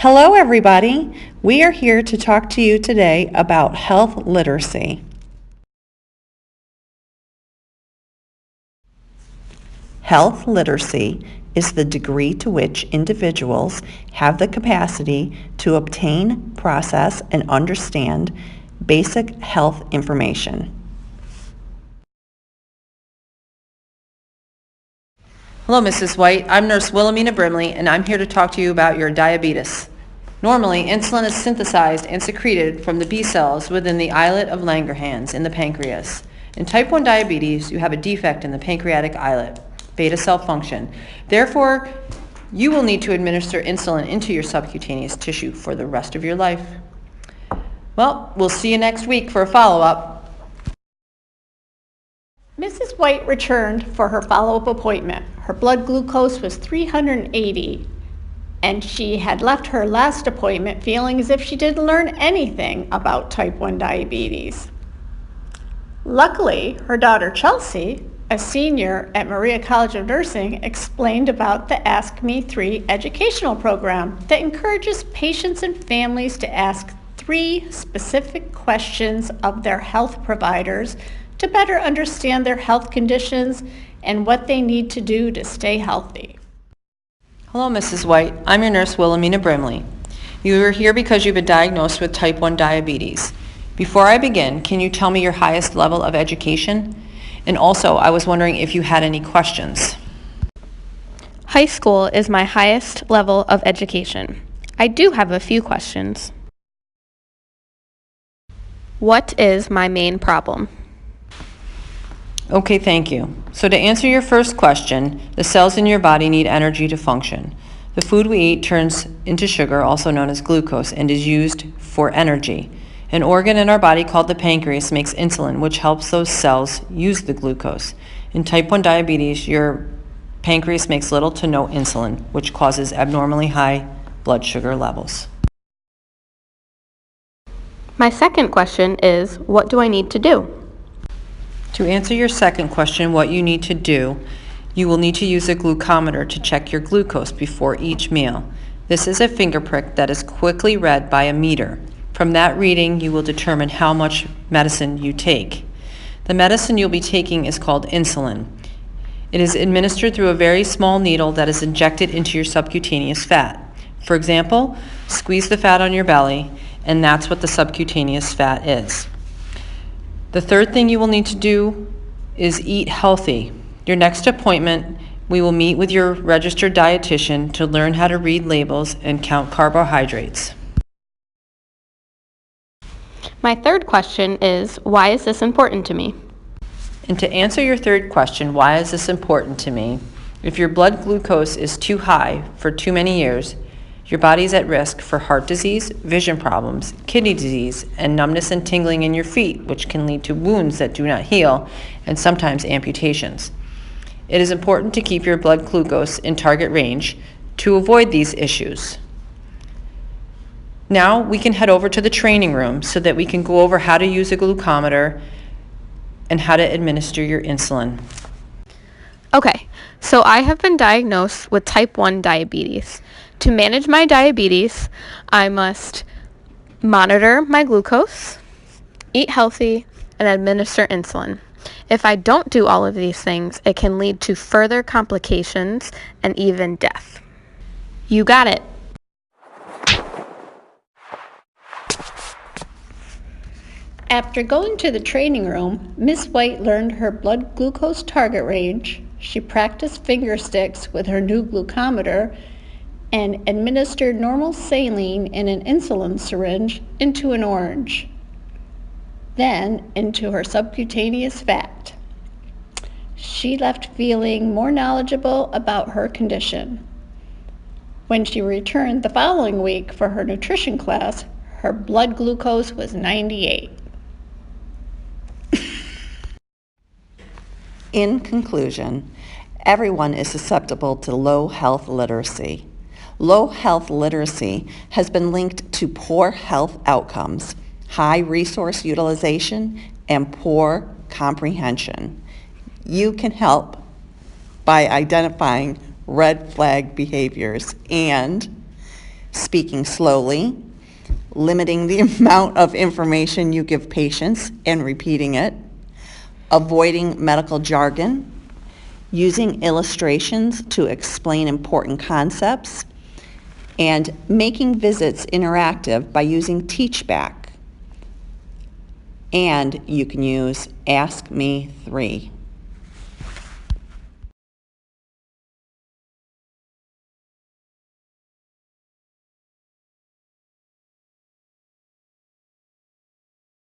Hello, everybody. We are here to talk to you today about health literacy. Health literacy is the degree to which individuals have the capacity to obtain, process, and understand basic health information. Hello, Mrs. White. I'm Nurse Wilhelmina Brimley, and I'm here to talk to you about your diabetes. Normally, insulin is synthesized and secreted from the B cells within the islet of Langerhans in the pancreas. In type 1 diabetes, you have a defect in the pancreatic islet, beta cell function. Therefore, you will need to administer insulin into your subcutaneous tissue for the rest of your life. Well, we'll see you next week for a follow-up. Mrs. White returned for her follow-up appointment. Her blood glucose was 380, and she had left her last appointment feeling as if she didn't learn anything about type 1 diabetes. Luckily, her daughter Chelsea, a senior at Maria College of Nursing, explained about the Ask Me 3 educational program that encourages patients and families to ask 3 specific questions of their health providers to better understand their health conditions and what they need to do to stay healthy. Hello, Mrs. White. I'm your nurse, Wilhelmina Brimley. You are here because you've been diagnosed with type 1 diabetes. Before I begin, can you tell me your highest level of education? And also, I was wondering if you had any questions. High school is my highest level of education. I do have a few questions. What is my main problem? Okay, thank you. So to answer your first question, the cells in your body need energy to function. The food we eat turns into sugar, also known as glucose, and is used for energy. An organ in our body called the pancreas makes insulin, which helps those cells use the glucose. In type 1 diabetes, your pancreas makes little to no insulin, which causes abnormally high blood sugar levels. My second question is, what do I need to do? To answer your second question, what you need to do, you will need to use a glucometer to check your glucose before each meal. This is a finger prick that is quickly read by a meter. From that reading, you will determine how much medicine you take. The medicine you'll be taking is called insulin. It is administered through a very small needle that is injected into your subcutaneous fat. For example, squeeze the fat on your belly, and that's what the subcutaneous fat is. The third thing you will need to do is eat healthy. Your next appointment, we will meet with your registered dietitian to learn how to read labels and count carbohydrates. My third question is, why is this important to me? And to answer your third question, why is this important to me? If your blood glucose is too high for too many years, your body is at risk for heart disease, vision problems, kidney disease, and numbness and tingling in your feet, which can lead to wounds that do not heal and sometimes amputations. It is important to keep your blood glucose in target range to avoid these issues. Now we can head over to the training room so that we can go over how to use a glucometer and how to administer your insulin. Okay, so I have been diagnosed with type 1 diabetes. To manage my diabetes, I must monitor my glucose, eat healthy, and administer insulin. If I don't do all of these things, it can lead to further complications and even death. You got it. After going to the training room, Miss White learned her blood glucose target range. She practiced finger sticks with her new glucometer and administered normal saline in an insulin syringe into an orange, then into her subcutaneous fat. She left feeling more knowledgeable about her condition. When she returned the following week for her nutrition class, her blood glucose was 98. In conclusion, everyone is susceptible to low health literacy. Low health literacy has been linked to poor health outcomes, high resource utilization, and poor comprehension. You can help by identifying red flag behaviors and speaking slowly, limiting the amount of information you give patients and repeating it, avoiding medical jargon, using illustrations to explain important concepts, and making visits interactive by using TeachBack. And you can use Ask Me 3.